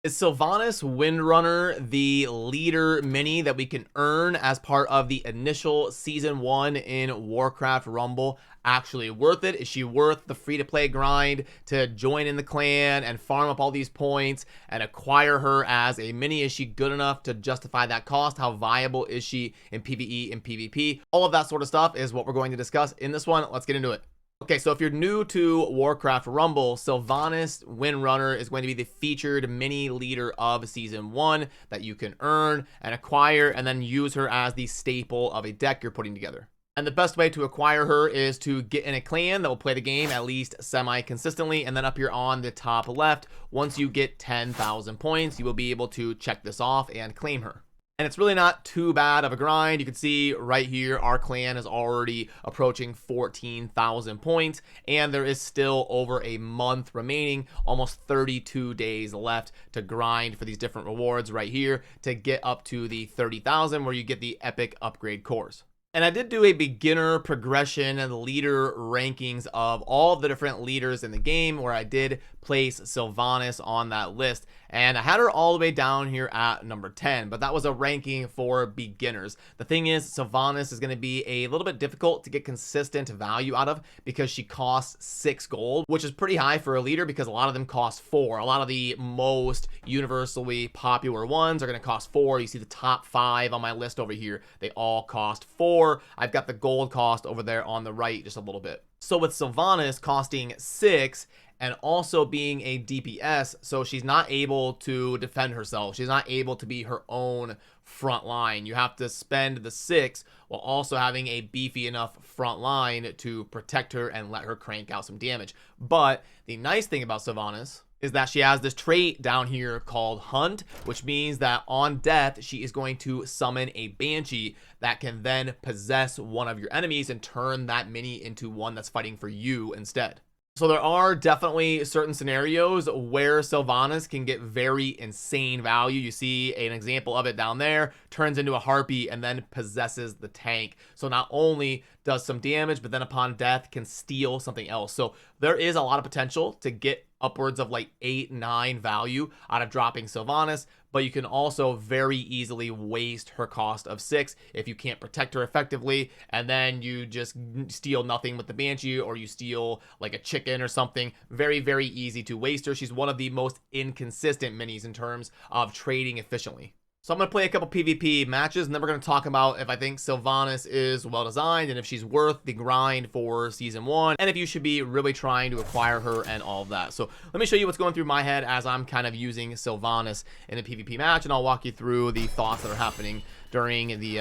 Is Sylvanas Windrunner the leader mini that we can earn as part of the initial Season 1 in Warcraft Rumble actually worth it? Is she worth the free-to-play grind to join in the clan and farm up all these points and acquire her as a mini? Is she good enough to justify that cost? How viable is she in PvE and PvP? All of that sort of stuff is what we're going to discuss in this one. Let's get into it. Okay, so if you're new to Warcraft Rumble, Sylvanas Windrunner is going to be the featured mini leader of Season 1 that you can earn and acquire and then use her as the staple of a deck you're putting together. And the best way to acquire her is to get in a clan that will play the game at least semi-consistently. And then up here on the top left, once you get 10,000 points, you will be able to check this off and claim her. And it's really not too bad of a grind. You can see right here, our clan is already approaching 14,000 points, and there is still over a month remaining, almost 32 days left to grind for these different rewards right here to get up to the 30,000 where you get the epic upgrade cores. And I did do a beginner progression and leader rankings of all of the different leaders in the game where I did place Sylvanas on that list. And I had her all the way down here at number 10, but that was a ranking for beginners. The thing is, Sylvanas is going to be a little bit difficult to get consistent value out of because she costs 6 gold, which is pretty high for a leader because a lot of them cost 4. A lot of the most universally popular ones are going to cost 4. You see the top 5 on my list over here. They all cost 4. I've got the gold cost over there on the right just a little bit. So with Sylvanas costing 6 and also being a DPS, so she's not able to defend herself. She's not able to be her own front line. You have to spend the 6 while also having a beefy enough front line to protect her and let her crank out some damage. But the nice thing about Sylvanas is that she has this trait down here called Hunt, which means that on death, she is going to summon a Banshee that can then possess one of your enemies and turn that mini into one that's fighting for you instead. So there are definitely certain scenarios where Sylvanas can get very insane value. You see an example of it down there, turns into a harpy and then possesses the tank. So not only does some damage, but then upon death can steal something else. So there is a lot of potential to get upwards of like 8, 9 value out of dropping Sylvanas, but you can also very easily waste her cost of 6 if you can't protect her effectively, and then you just steal nothing with the Banshee, or you steal like a chicken or something. Very, very easy to waste her. She's one of the most inconsistent minis in terms of trading efficiently. So I'm going to play a couple PvP matches, and then we're going to talk about if I think Sylvanas is well designed and if she's worth the grind for Season 1 and if you should be really trying to acquire her and all of that. So let me show you what's going through my head as I'm kind of using Sylvanas in a PvP match, and I'll walk you through the thoughts that are happening during the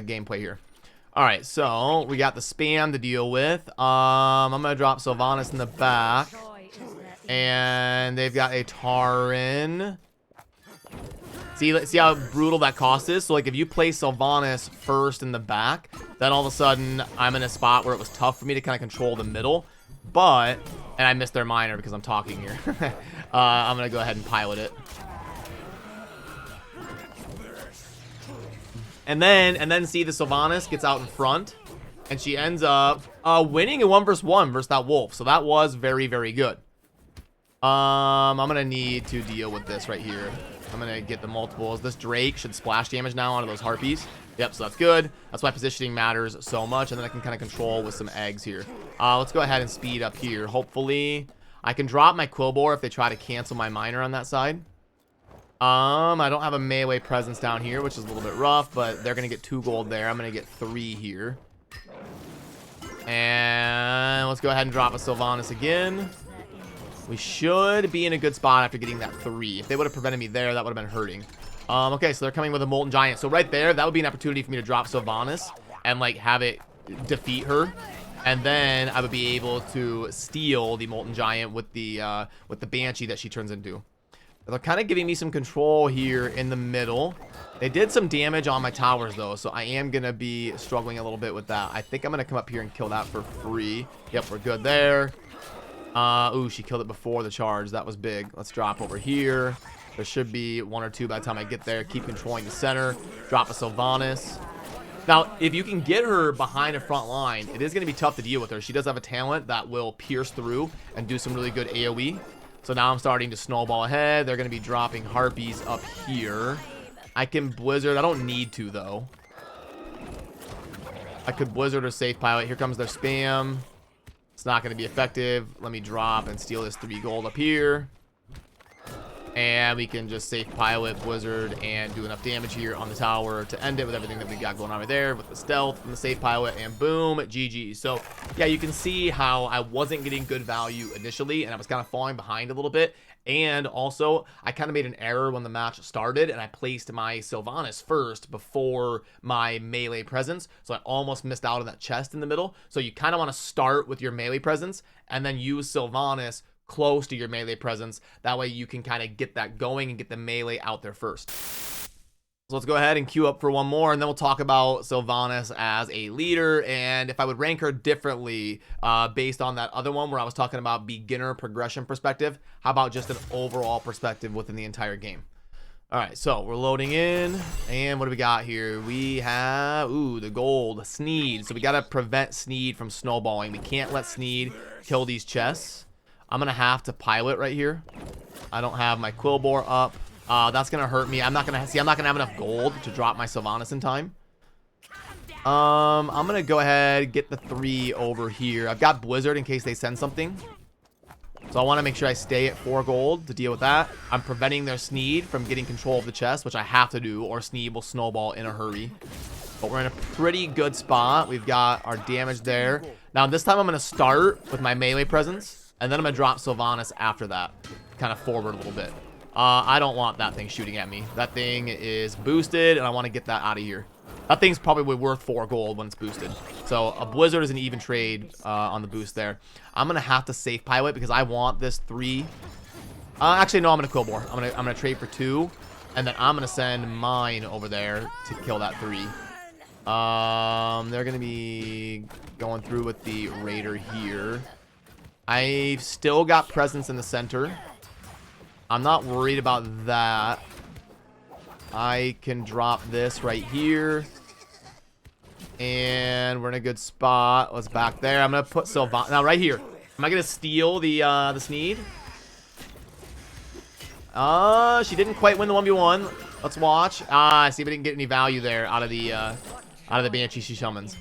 gameplay here. All right, so we got the spam to deal with. I'm going to drop Sylvanas in the back, and they've got a Tarin. See how brutal that cost is? So, like, if you play Sylvanas first in the back, then all of a sudden, I'm in a spot where it was tough for me to kind of control the middle. But, and I missed their miner because I'm talking here. I'm going to go ahead and pilot it. And then see the Sylvanas gets out in front. And she ends up winning a 1v1 versus that wolf. So that was very, very good. I'm going to need to deal with this right here. I'm going to get the multiples. This Drake should splash damage now onto those harpies. Yep, so that's good. That's why positioning matters so much. And then I can kind of control with some eggs here. Let's go ahead and speed up here. Hopefully, I can drop my Quillbore if they try to cancel my miner on that side. I don't have a melee presence down here, which is a little bit rough. But they're going to get 2 gold there. I'm going to get 3 here. And let's go ahead and drop a Sylvanas again. We should be in a good spot after getting that 3. If they would have prevented me there, that would have been hurting. Okay, so they're coming with a Molten Giant. So right there, that would be an opportunity for me to drop Sylvanas and, like, have it defeat her. And then I would be able to steal the Molten Giant with the Banshee that she turns into. They're kind of giving me some control here in the middle. They did some damage on my towers, though, so I am going to be struggling a little bit with that. I think I'm going to come up here and kill that for free. Yep, we're good there. Ooh, she killed it before the charge. That was big. Let's drop over here. There should be 1 or 2 by the time I get there. Keep controlling the center. Drop a Sylvanas. Now, if you can get her behind a front line, it is going to be tough to deal with her. She does have a talent that will pierce through and do some really good AoE. So now I'm starting to snowball ahead. They're going to be dropping harpies up here. I can blizzard. I don't need to, though. I could blizzard or safe pilot. Here comes their spam. It's not going to be effective. Let me drop and steal this 3 gold up here. And we can just safe pilot, blizzard, and do enough damage here on the tower to end it with everything that we got going on right there with the stealth and the safe pilot, and boom, GG. So yeah, you can see how I wasn't getting good value initially, and I was kind of falling behind a little bit. And also, I kind of made an error when the match started, and I placed my Sylvanas first before my melee presence. So I almost missed out on that chest in the middle. So you kind of want to start with your melee presence, and then use Sylvanas close to your melee presence. That way you can kind of get that going and get the melee out there first. So let's go ahead and queue up for one more, and then we'll talk about Sylvanas as a leader, and if I would rank her differently based on that other one where I was talking about beginner progression perspective. How about just an overall perspective within the entire game? All right, so we're loading in, and what do we got here? We have, ooh, the gold, Sneed. So we got to prevent Sneed from snowballing. We can't let Sneed kill these chests. I'm going to have to pilot right here. I don't have my Quillbore up. That's going to hurt me. I'm not going to have enough gold to drop my Sylvanas in time. I'm going to go ahead, get the 3 over here. I've got Blizzard in case they send something. So I want to make sure I stay at 4 gold to deal with that. I'm preventing their Sneed from getting control of the chest, which I have to do, or Sneed will snowball in a hurry. But we're in a pretty good spot. We've got our damage there. Now, this time I'm going to start with my melee presence. And then I'm going to drop Sylvanas after that. Kind of forward a little bit. I don't want that thing shooting at me. That thing is boosted, and I want to get that out of here. That thing's probably worth 4 gold when it's boosted. So a blizzard is an even trade on the boost there. I'm going to have to safe pilot because I want this 3. Actually, no, I'm going to Quillbore. I'm going to trade for 2. And then I'm going to send mine over there to kill that 3. They're going to be going through with the Raider here. I've still got presence in the center. I'm not worried about that. I can drop this right here. And we're in a good spot. Let's back there. I'm going to put Sylvanas. Now, right here. Am I going to steal the Sneed? She didn't quite win the 1v1. Let's watch. See if I didn't get any value there out of the Banshee she summons.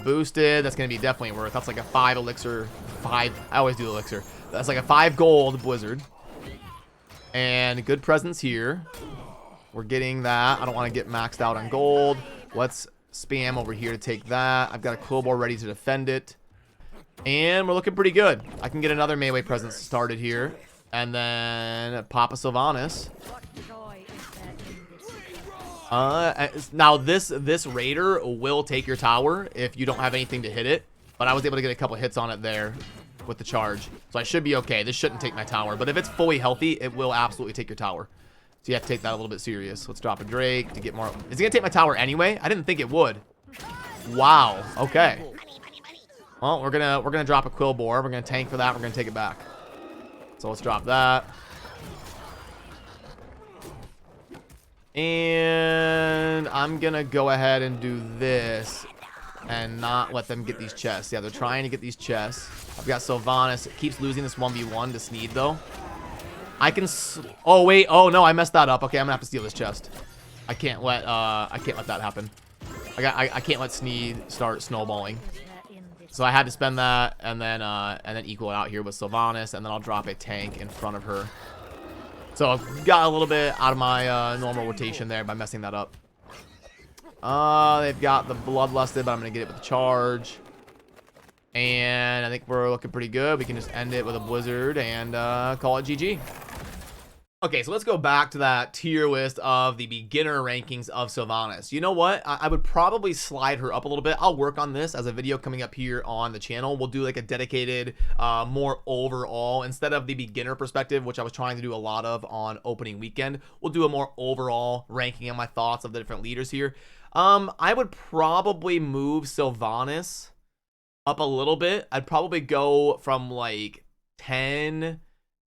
Boosted. That's going to be definitely worth. That's like a 5 elixir. 5. I always do elixir. That's like a 5 gold blizzard. And good presence here. We're getting that. I don't want to get maxed out on gold. Let's spam over here to take that. I've got a Quillbore ready to defend it. And we're looking pretty good. I can get another melee presence started here. And then pop a Sylvanas. Now this Raider will take your tower if you don't have anything to hit it, but I was able to get a couple hits on it there with the charge, so I should be okay. This shouldn't take my tower, but if it's fully healthy, it will absolutely take your tower. So you have to take that a little bit serious. Let's drop a Drake to get more. Is it gonna take my tower anyway? I didn't think it would. Wow. Okay. Well, we're gonna drop a Quillbore. We're gonna tank for that. We're gonna take it back. So let's drop that. And I'm gonna go ahead and do this and not let them get these chests. Yeah, they're trying to get these chests. I've got Sylvanas. It keeps losing this 1v1 to Sneed, though. I can... Oh, wait. Oh, no, I messed that up. Okay, I'm gonna have to steal this chest. I can't let that happen. I can't let Sneed start snowballing. So I had to spend that and then equal it out here with Sylvanas, and then I'll drop a tank in front of her. So I've got a little bit out of my normal rotation there by messing that up. They've got the Bloodlusted, but I'm going to get it with the charge. And I think we're looking pretty good. We can just end it with a Blizzard and call it GG. Okay, so let's go back to that tier list of the beginner rankings of Sylvanas. You know what? I would probably slide her up a little bit. I'll work on this as a video coming up here on the channel. We'll do like a dedicated, more overall, instead of the beginner perspective, which I was trying to do a lot of on opening weekend. We'll do a more overall ranking of my thoughts of the different leaders here. I would probably move Sylvanas up a little bit. I'd probably go from like 10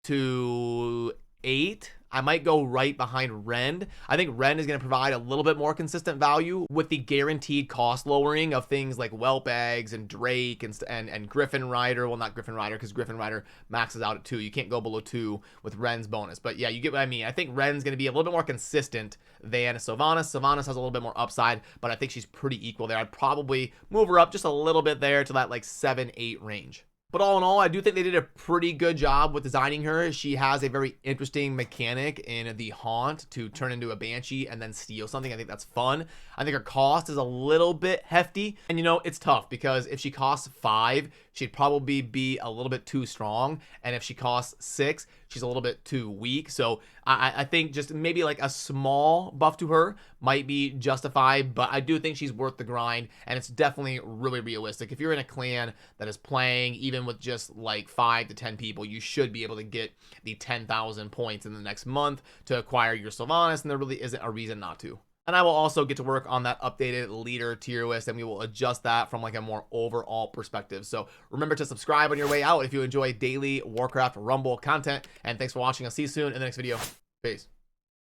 to 8. I might go right behind Rend. I think Rend is going to provide a little bit more consistent value with the guaranteed cost lowering of things like Whelp Eggs and Drake and Griffin Rider. Well, not Griffin Rider, because Griffin Rider maxes out at 2. You can't go below 2 with Rend's bonus. But yeah, you get what I mean. I think Rend's going to be a little bit more consistent than Sylvanas. Sylvanas has a little bit more upside, but I think she's pretty equal there. I'd probably move her up just a little bit there to that like 7-8 range. But all in all, I do think they did a pretty good job with designing her. She has a very interesting mechanic in the Haunt to turn into a Banshee and then steal something. I think that's fun. I think her cost is a little bit hefty. And, you know, it's tough because if she costs 5, she'd probably be a little bit too strong. And if she costs 6, she's a little bit too weak. So I think just maybe like a small buff to her might be justified, but I do think she's worth the grind, and it's definitely really realistic. If you're in a clan that is playing even with just like 5 to 10 people, you should be able to get the 10,000 points in the next month to acquire your Sylvanas, and there really isn't a reason not to. And I will also get to work on that updated leader tier list, and we will adjust that from like a more overall perspective. So remember to subscribe on your way out if you enjoy daily Warcraft Rumble content. And thanks for watching. I'll see you soon in the next video. Peace.